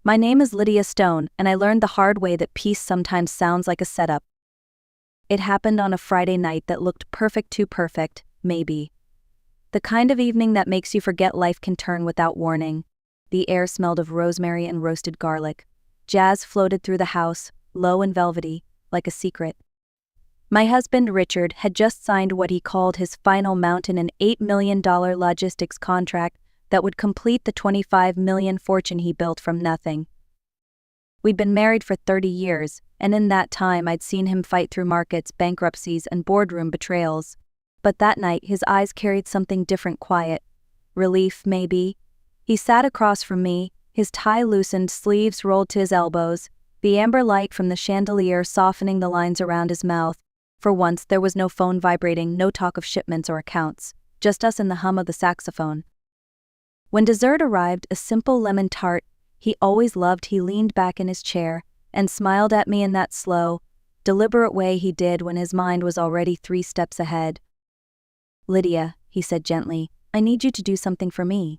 My name is Lydia Stone, and I learned the hard way that peace sometimes sounds like a setup. It happened on a Friday night that looked perfect, too perfect, maybe. The kind of evening that makes you forget life can turn without warning. The air smelled of rosemary and roasted garlic. Jazz floated through the house, low and velvety, like a secret. My husband, Richard, had just signed what he called his final mountain and $8 million logistics contract that would complete the $25 million fortune he built from nothing. We'd been married for 30 years, and in that time I'd seen him fight through markets, bankruptcies, and boardroom betrayals. But that night his eyes carried something different, quiet. Relief, maybe. He sat across from me, his tie loosened, sleeves rolled to his elbows, the amber light from the chandelier softening the lines around his mouth. For once there was no phone vibrating, no talk of shipments or accounts, just us and the hum of the saxophone. When dessert arrived, a simple lemon tart he always loved, he leaned back in his chair and smiled at me in that slow, deliberate way he did when his mind was already 3 steps ahead. "Lydia," he said gently, "I need you to do something for me."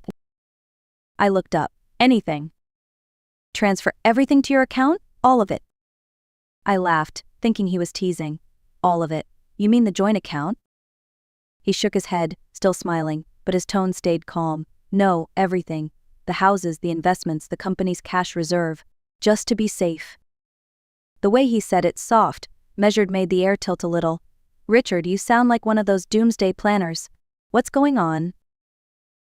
I looked up. "Anything? Transfer everything to your account? All of it?" I laughed, thinking he was teasing. "All of it? You mean the joint account?" He shook his head, still smiling, but his tone stayed calm. "No, everything. The houses, the investments, the company's cash reserve. Just to be safe." The way he said it, soft, measured, made the air tilt a little. "Richard, you sound like one of those doomsday planners. What's going on?"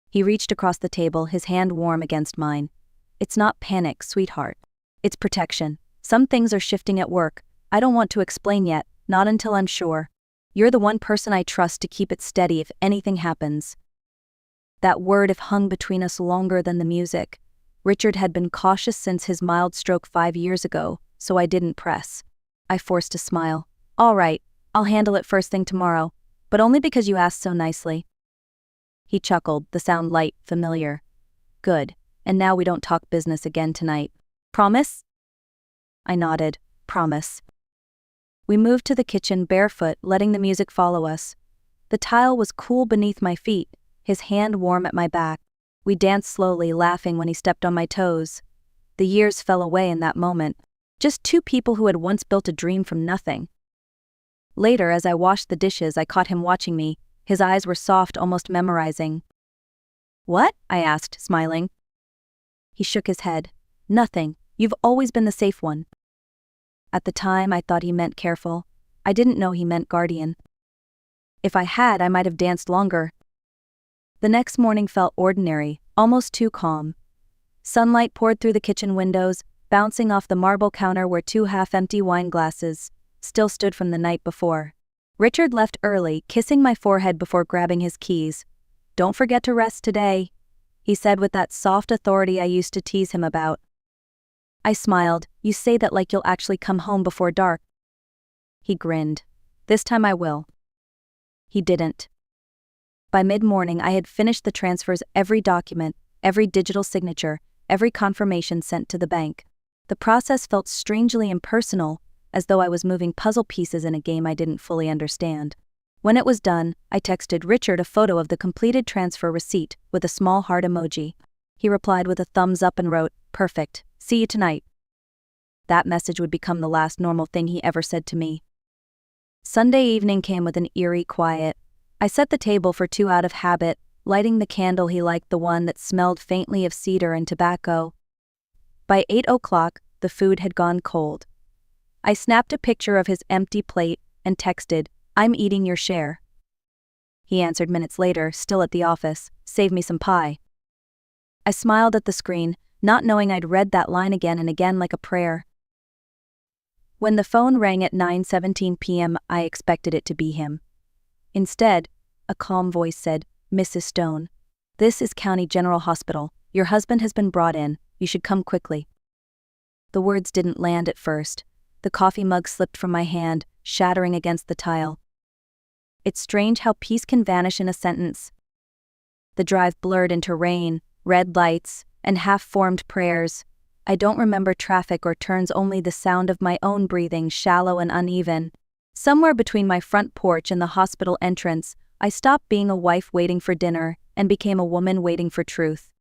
He reached across the table, his hand warm against mine. "It's not panic, sweetheart. It's protection. Some things are shifting at work. I don't want to explain yet, not until I'm sure. You're the one person I trust to keep it steady if anything happens." That word "if" hung between us longer than the music. Richard had been cautious since his mild stroke 5 years ago, so I didn't press. I forced a smile. "All right, I'll handle it first thing tomorrow, but only because you asked so nicely." He chuckled, the sound light, familiar. "Good, and now we don't talk business again tonight. Promise?" I nodded. "Promise." We moved to the kitchen barefoot, letting the music follow us. The tile was cool beneath my feet, his hand warm at my back. We danced slowly, laughing when he stepped on my toes. The years fell away in that moment. Just 2 people who had once built a dream from nothing. Later, as I washed the dishes, I caught him watching me. His eyes were soft, almost memorizing. "What?" I asked, smiling. He shook his head. "Nothing. You've always been the safe one." At the time, I thought he meant careful. I didn't know he meant guardian. If I had, I might have danced longer. The next morning felt ordinary, almost too calm. Sunlight poured through the kitchen windows, bouncing off the marble counter where 2 half-empty wine glasses still stood from the night before. Richard left early, kissing my forehead before grabbing his keys. "Don't forget to rest today," he said with that soft authority I used to tease him about. I smiled. "You say that like you'll actually come home before dark." He grinned. "This time I will." He didn't. By mid-morning I had finished the transfers, every document, every digital signature, every confirmation sent to the bank. The process felt strangely impersonal, as though I was moving puzzle pieces in a game I didn't fully understand. When it was done, I texted Richard a photo of the completed transfer receipt with a small heart emoji. He replied with a thumbs up and wrote, "Perfect, see you tonight." That message would become the last normal thing he ever said to me. Sunday evening came with an eerie quiet. I set the table for 2 out of habit, lighting the candle he liked, the one that smelled faintly of cedar and tobacco. By 8 o'clock, the food had gone cold. I snapped a picture of his empty plate and texted, "I'm eating your share." He answered minutes later, still at the office, "Save me some pie." I smiled at the screen, not knowing I'd read that line again and again like a prayer. When the phone rang at 9:17 p.m., I expected it to be him. Instead, a calm voice said, "Mrs. Stone, this is County General Hospital. Your husband has been brought in. You should come quickly." The words didn't land at first. The coffee mug slipped from my hand, shattering against the tile. It's strange how peace can vanish in a sentence. The drive blurred into rain, red lights, and half-formed prayers. I don't remember traffic or turns, only the sound of my own breathing, shallow and uneven. Somewhere between my front porch and the hospital entrance, I stopped being a wife waiting for dinner and became a woman waiting for truth.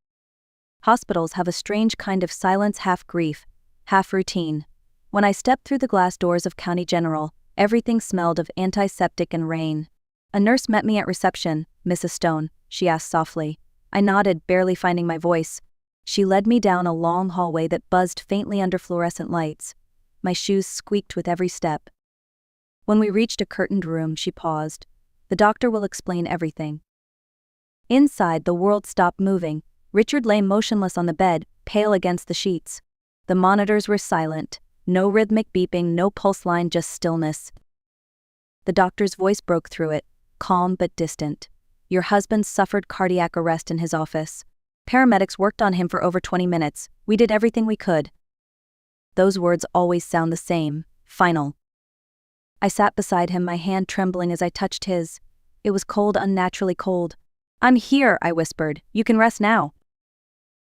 Hospitals have a strange kind of silence, half grief, half routine. When I stepped through the glass doors of County General, everything smelled of antiseptic and rain. A nurse met me at reception. "Mrs. Stone?" she asked softly. I nodded, barely finding my voice. She led me down a long hallway that buzzed faintly under fluorescent lights. My shoes squeaked with every step. When we reached a curtained room, she paused. "The doctor will explain everything." Inside, the world stopped moving. Richard lay motionless on the bed, pale against the sheets. The monitors were silent. No rhythmic beeping, no pulse line, just stillness. The doctor's voice broke through it, calm but distant. "Your husband suffered cardiac arrest in his office. Paramedics worked on him for over 20 minutes. We did everything we could." Those words always sound the same, final. I sat beside him, my hand trembling as I touched his. It was cold, unnaturally cold. "I'm here," I whispered. "You can rest now."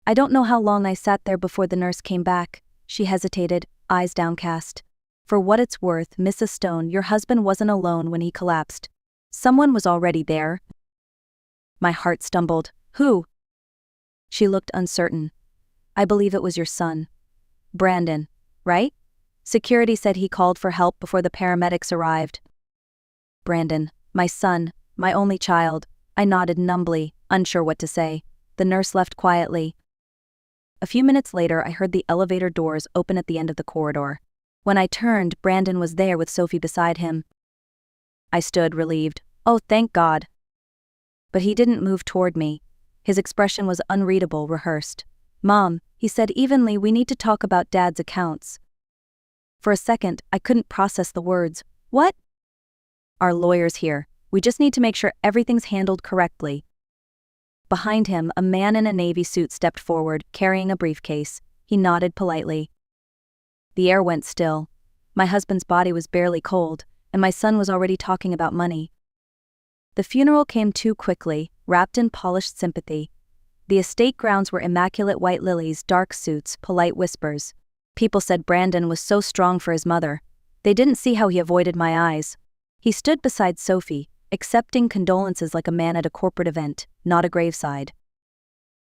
I don't know how long I sat there before the nurse came back. She hesitated, eyes downcast. "For what it's worth, Mrs. Stone, your husband wasn't alone when he collapsed. Someone was already there." My heart stumbled. "Who?" She looked uncertain. "I believe it was your son. Brandon, right? Security said he called for help before the paramedics arrived." "Brandon, my son, my only child." I nodded numbly, unsure what to say. The nurse left quietly. A few minutes later, I heard the elevator doors open at the end of the corridor. When I turned, Brandon was there with Sophie beside him. I stood, relieved. "Oh, thank God." But he didn't move toward me. His expression was unreadable, rehearsed. "Mom," he said evenly, "we need to talk about Dad's accounts." For a second, I couldn't process the words. "What?" "Our lawyer's here. We just need to make sure everything's handled correctly." Behind him, a man in a navy suit stepped forward, carrying a briefcase. He nodded politely. The air went still. My husband's body was barely cold, and my son was already talking about money. The funeral came too quickly, wrapped in polished sympathy. The estate grounds were immaculate white lilies, dark suits, polite whispers. People said Brandon was so strong for his mother. They didn't see how he avoided my eyes. He stood beside Sophie, accepting condolences like a man at a corporate event, not a graveside.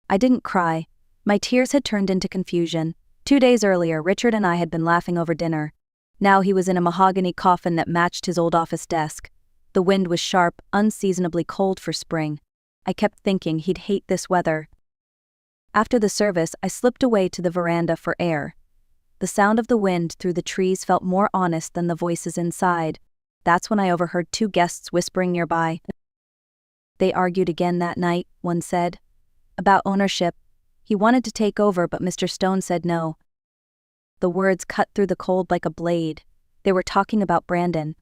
I didn't cry. My tears had turned into confusion. 2 days earlier, Richard and I had been laughing over dinner. Now he was in a mahogany coffin that matched his old office desk. The wind was sharp, unseasonably cold for spring. I kept thinking he'd hate this weather. After the service, I slipped away to the veranda for air. The sound of the wind through the trees felt more honest than the voices inside. That's when I overheard 2 guests whispering nearby. "They argued again that night," one said. "About ownership. He wanted to take over, but Mr. Stone said no." The words cut through the cold like a blade. They were talking about Brandon.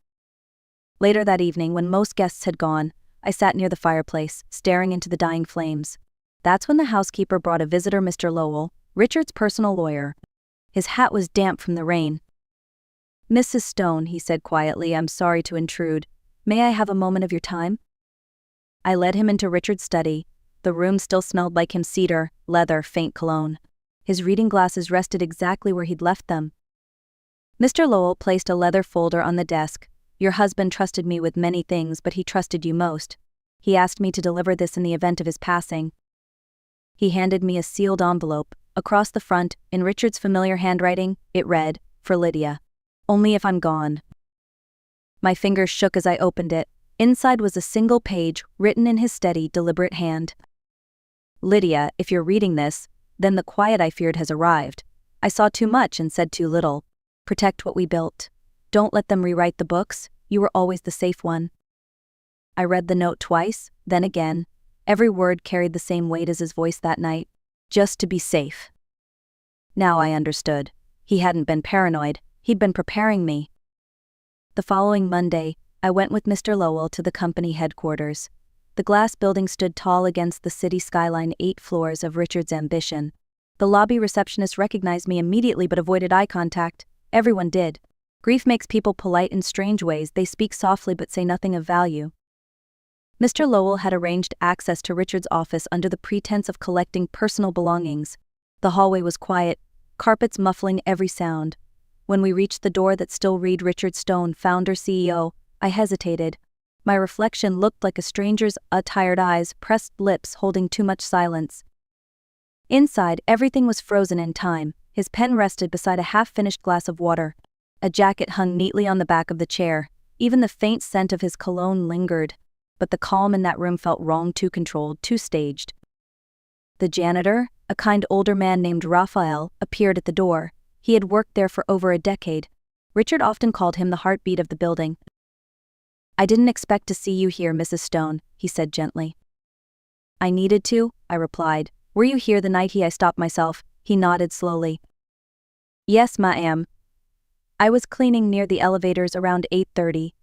Later that evening, when most guests had gone, I sat near the fireplace, staring into the dying flames. That's when the housekeeper brought a visitor, Mr. Lowell, Richard's personal lawyer. His hat was damp from the rain. "Mrs. Stone," he said quietly, "I'm sorry to intrude. May I have a moment of your time?" I led him into Richard's study. The room still smelled like him, cedar, leather, faint cologne. His reading glasses rested exactly where he'd left them. Mr. Lowell placed a leather folder on the desk. "Your husband trusted me with many things, but he trusted you most. He asked me to deliver this in the event of his passing." He handed me a sealed envelope. Across the front, in Richard's familiar handwriting, it read, "For Lydia. Only if I'm gone." My fingers shook as I opened it. Inside was a single page, written in his steady, deliberate hand. "Lydia, if you're reading this, then the quiet I feared has arrived. I saw too much and said too little. Protect what we built. Don't let them rewrite the books. You were always the safe one." I read the note twice, then again. Every word carried the same weight as his voice that night. Just to be safe. Now I understood. He hadn't been paranoid. He'd been preparing me. The following Monday, I went with Mr. Lowell to the company headquarters. The glass building stood tall against the city skyline, 8 floors of Richard's ambition. The lobby receptionist recognized me immediately but avoided eye contact. Everyone did. Grief makes people polite in strange ways. They speak softly but say nothing of value. Mr. Lowell had arranged access to Richard's office under the pretense of collecting personal belongings. The hallway was quiet, carpets muffling every sound. When we reached the door that still read Richard Stone, founder CEO, I hesitated. My reflection looked like a stranger's tired eyes, pressed lips holding too much silence. Inside, everything was frozen in time. His pen rested beside a half-finished glass of water. A jacket hung neatly on the back of the chair. Even the faint scent of his cologne lingered. But the calm in that room felt wrong, too controlled, too staged. The janitor, a kind older man named Raphael, appeared at the door. He had worked there for over a decade. Richard often called him the heartbeat of the building. "I didn't expect to see you here, Mrs. Stone," he said gently. "I needed to," I replied. "Were you here the night I stopped myself?" He nodded slowly. "Yes, ma'am. I was cleaning near the elevators around 8:30.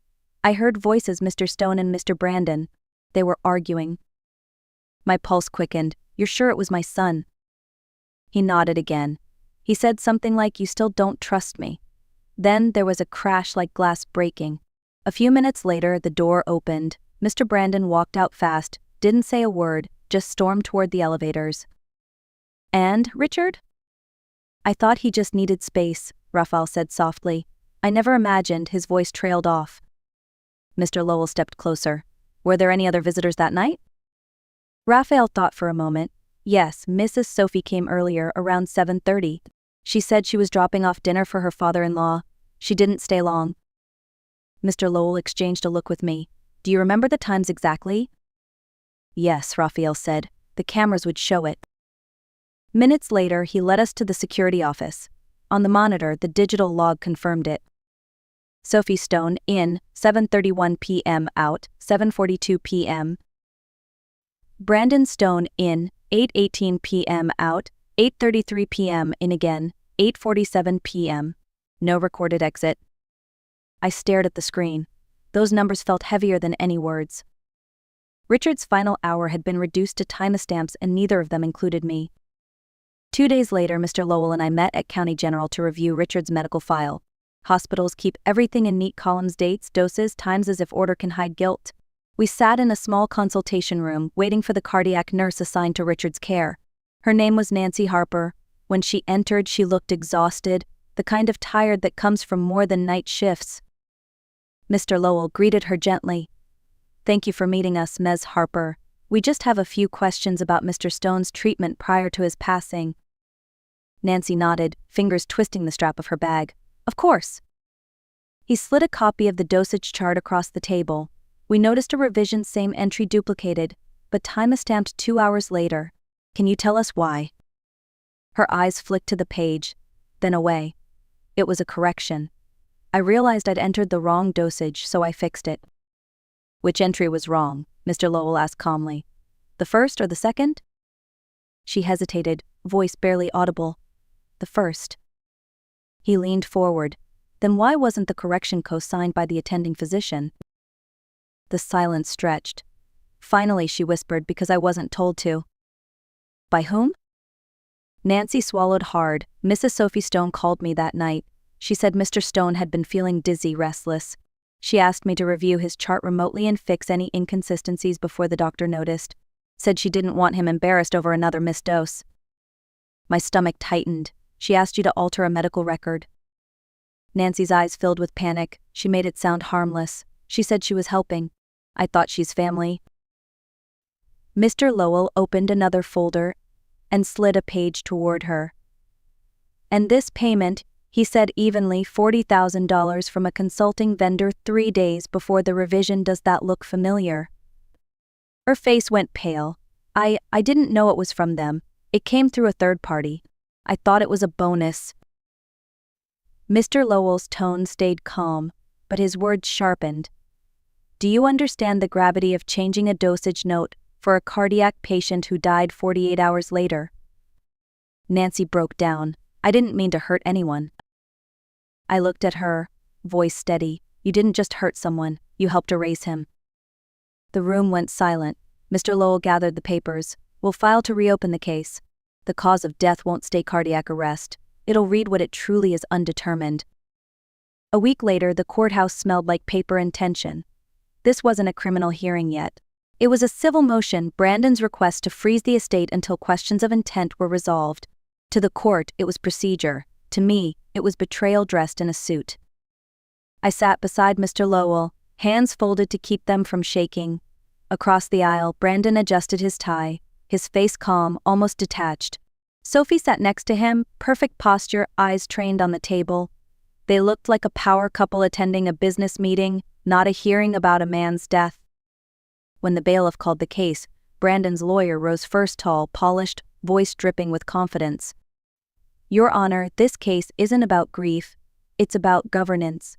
I heard voices, Mr. Stone and Mr. Brandon. They were arguing." My pulse quickened. "You're sure it was my son?" He nodded again. He said something like, "You still don't trust me." Then there was a crash like glass breaking. A few minutes later, the door opened. Mr. Brandon walked out fast, didn't say a word, just stormed toward the elevators. "And, Richard?" "I thought he just needed space," Raphael said softly. "I never imagined," his voice trailed off. Mr. Lowell stepped closer. "Were there any other visitors that night?" Raphael thought for a moment. "Yes, Mrs. Sophie came earlier, around 7:30. She said she was dropping off dinner for her father-in-law. She didn't stay long." Mr. Lowell exchanged a look with me. "Do you remember the times exactly?" "Yes," Raphael said. "The cameras would show it." Minutes later, he led us to the security office. On the monitor, the digital log confirmed it. Sophie Stone, in, 7:31 p.m. out, 7:42 p.m. Brandon Stone, in, 8:18 p.m. out, 8:33 p.m. in again, 8:47 p.m. No recorded exit. I stared at the screen. Those numbers felt heavier than any words. Richard's final hour had been reduced to timestamps, and neither of them included me. 2 days later, Mr. Lowell and I met at County General to review Richard's medical file. Hospitals keep everything in neat columns: dates, doses, times, as if order can hide guilt. We sat in a small consultation room, waiting for the cardiac nurse assigned to Richard's care. Her name was Nancy Harper. When she entered, she looked exhausted, the kind of tired that comes from more than night shifts. Mr. Lowell greeted her gently. "Thank you for meeting us, Ms. Harper. We just have a few questions about Mr. Stone's treatment prior to his passing." Nancy nodded, fingers twisting the strap of her bag. "Of course." He slid a copy of the dosage chart across the table. We noticed a revision, same entry duplicated, but time-stamped 2 hours later. "Can you tell us why?" Her eyes flicked to the page, then away. It was a correction. I realized I'd entered the wrong dosage, so I fixed it. "Which entry was wrong?" Mr. Lowell asked calmly. "The first or the second?" She hesitated, voice barely audible. "The first." He leaned forward. "Then why wasn't the correction co-signed by the attending physician?" The silence stretched. Finally, she whispered, "Because I wasn't told to." "By whom?" Nancy swallowed hard. "Mrs. Sophie Stone called me that night. She said Mr. Stone had been feeling dizzy, restless. She asked me to review his chart remotely and fix any inconsistencies before the doctor noticed. Said she didn't want him embarrassed over another missed dose." My stomach tightened. "She asked you to alter a medical record?" Nancy's eyes filled with panic. She made it sound harmless. She said she was helping. I thought she's family. Mr. Lowell opened another folder and slid a page toward her. "And this payment," he said evenly, $40,000 from a consulting vendor 3 days before the revision. "Does that look familiar?" Her face went pale. I didn't know it was from them. It came through a third party. I thought it was a bonus." Mr. Lowell's tone stayed calm, but his words sharpened. "Do you understand the gravity of changing a dosage note for a cardiac patient who died 48 hours later?" Nancy broke down. "I didn't mean to hurt anyone." I looked at her, voice steady. "You didn't just hurt someone, you helped erase him." The room went silent. Mr. Lowell gathered the papers. "We'll file to reopen the case. The cause of death won't stay cardiac arrest. It'll read what it truly is, undetermined." A week later, the courthouse smelled like paper and tension. This wasn't a criminal hearing yet. It was a civil motion, Brandon's request to freeze the estate until questions of intent were resolved. To the court, it was procedure. To me, it was betrayal dressed in a suit. I sat beside Mr. Lowell, hands folded to keep them from shaking. Across the aisle, Brandon adjusted his tie, his face calm, almost detached. Sophie sat next to him, perfect posture, eyes trained on the table. They looked like a power couple attending a business meeting, not a hearing about a man's death. When the bailiff called the case, Brandon's lawyer rose first, tall, polished, voice dripping with confidence. "Your Honor, this case isn't about grief, it's about governance.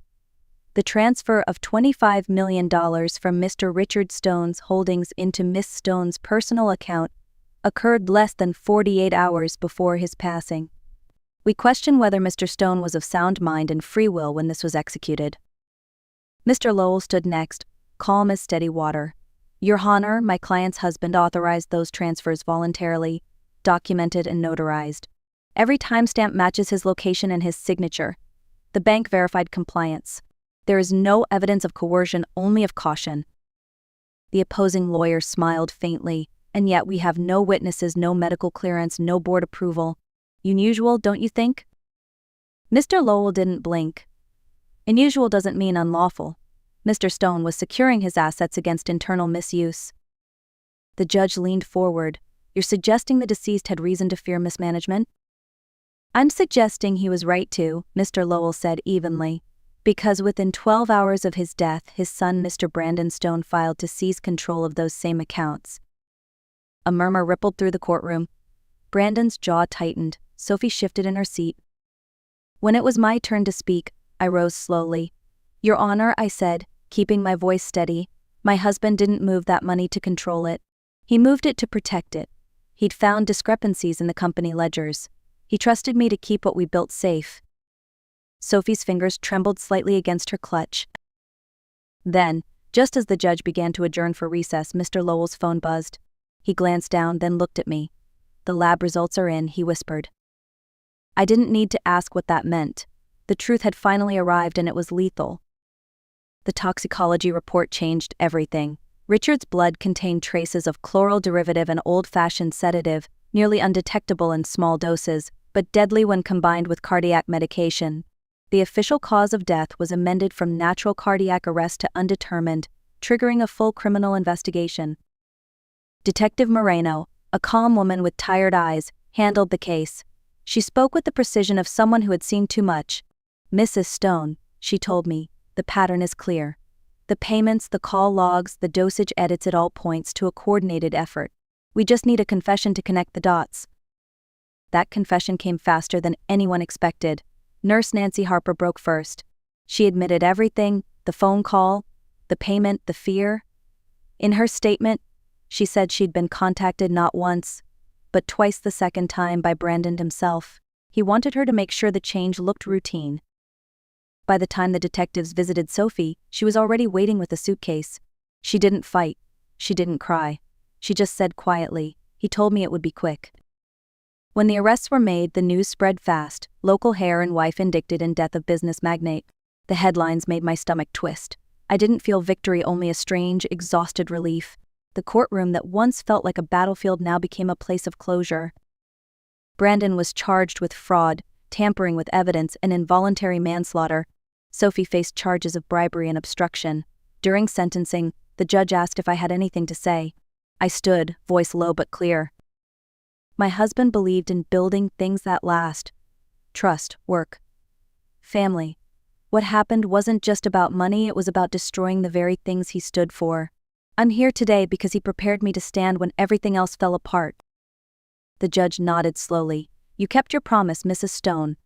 The transfer of $25 million from Mr. Richard Stone's holdings into Miss Stone's personal account occurred less than 48 hours before his passing. We question whether Mr. Stone was of sound mind and free will when this was executed." Mr. Lowell stood next, calm as steady water. "Your Honor, my client's husband authorized those transfers voluntarily, documented and notarized. Every timestamp matches his location and his signature. The bank verified compliance. There is no evidence of coercion, only of caution." The opposing lawyer smiled faintly. "And yet we have no witnesses, no medical clearance, no board approval. Unusual, don't you think?" Mr. Lowell didn't blink. Unusual doesn't mean unlawful. Mr. Stone was securing his assets against internal misuse. The judge leaned forward. "You're suggesting the deceased had reason to fear mismanagement?" "I'm suggesting he was right to," Mr. Lowell said evenly, "because within 12 hours of his death, his son, Mr. Brandon Stone, filed to seize control of those same accounts." A murmur rippled through the courtroom. Brandon's jaw tightened. Sophie shifted in her seat. When it was my turn to speak, I rose slowly. "Your Honor," I said, keeping my voice steady, "my husband didn't move that money to control it. He moved it to protect it. He'd found discrepancies in the company ledgers. He trusted me to keep what we built safe." Sophie's fingers trembled slightly against her clutch. Then, just as the judge began to adjourn for recess, Mr. Lowell's phone buzzed. He glanced down, then looked at me. "The lab results are in," he whispered. I didn't need to ask what that meant. The truth had finally arrived, and it was lethal. The toxicology report changed everything. Richard's blood contained traces of chloral derivative, an old-fashioned sedative, nearly undetectable in small doses, but deadly when combined with cardiac medication. The official cause of death was amended from natural cardiac arrest to undetermined, triggering a full criminal investigation. Detective Moreno, a calm woman with tired eyes, handled the case. She spoke with the precision of someone who had seen too much. "Mrs. Stone," she told me, "the pattern is clear. The payments, the call logs, the dosage edits, it all points to a coordinated effort. We just need a confession to connect the dots." That confession came faster than anyone expected. Nurse Nancy Harper broke first. She admitted everything: the phone call, the payment, the fear. In her statement, she said she'd been contacted not once, but twice, the second time by Brandon himself. He wanted her to make sure the change looked routine. By the time the detectives visited Sophie, she was already waiting with a suitcase. She didn't fight. She didn't cry. She just said quietly, "He told me it would be quick." When the arrests were made, the news spread fast. Local hair and wife indicted in death of business magnate. The headlines made my stomach twist. I didn't feel victory, only a strange, exhausted relief. The courtroom that once felt like a battlefield now became a place of closure. Brandon was charged with fraud, tampering with evidence, and involuntary manslaughter. Sophie faced charges of bribery and obstruction. During sentencing, the judge asked if I had anything to say. I stood, voice low but clear. My husband believed in building things that last. Trust, work, family. What happened wasn't just about money, it was about destroying the very things he stood for. I'm here today because he prepared me to stand when everything else fell apart. The judge nodded slowly. "You kept your promise, Mrs. Stone."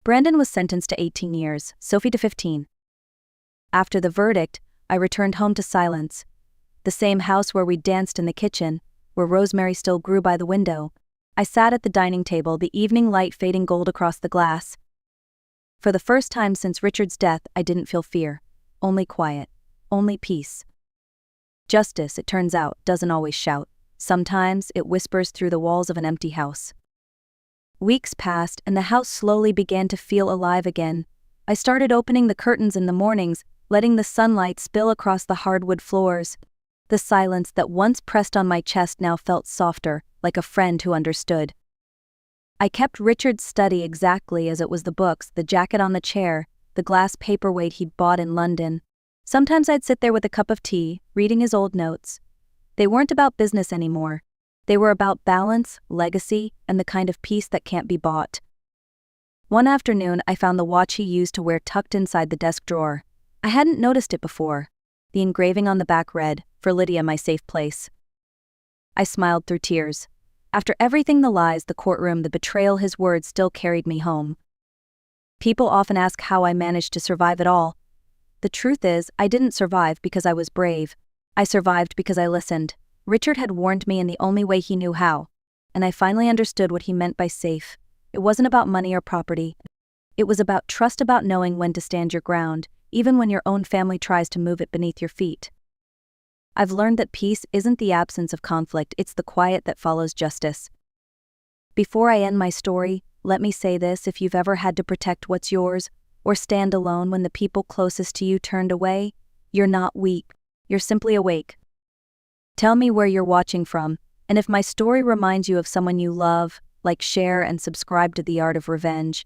Brandon was sentenced to 18 years, Sophie to 15. After the verdict, I returned home to silence. The same house where we danced in the kitchen, where rosemary still grew by the window. I sat at the dining table, the evening light fading gold across the glass. For the first time since Richard's death, I didn't feel fear. Only quiet. Only peace. Justice, it turns out, doesn't always shout. Sometimes it whispers through the walls of an empty house. Weeks passed, and the house slowly began to feel alive again. I started opening the curtains in the mornings, letting the sunlight spill across the hardwood floors. The silence that once pressed on my chest now felt softer, like a friend who understood. I kept Richard's study exactly as it was: the books, the jacket on the chair, the glass paperweight he'd bought in London. Sometimes I'd sit there with a cup of tea, reading his old notes. They weren't about business anymore. They were about balance, legacy, and the kind of peace that can't be bought. One afternoon, I found the watch he used to wear tucked inside the desk drawer. I hadn't noticed it before. The engraving on the back read, "For Lydia, my safe place." I smiled through tears. After everything, the lies, the courtroom, the betrayal, his words still carried me home. People often ask how I managed to survive it all. The truth is, I didn't survive because I was brave. I survived because I listened. Richard had warned me in the only way he knew how, and I finally understood what he meant by safe. It wasn't about money or property. It was about trust, about knowing when to stand your ground, even when your own family tries to move it beneath your feet. I've learned that peace isn't the absence of conflict, it's the quiet that follows justice. Before I end my story, let me say this: if you've ever had to protect what's yours, or stand alone when the people closest to you turned away, you're not weak, you're simply awake. Tell me where you're watching from, and if my story reminds you of someone you love, like, share, and subscribe to The Art of Revenge.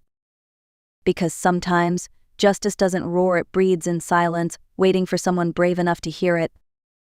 Because sometimes, justice doesn't roar, it breathes in silence, waiting for someone brave enough to hear it.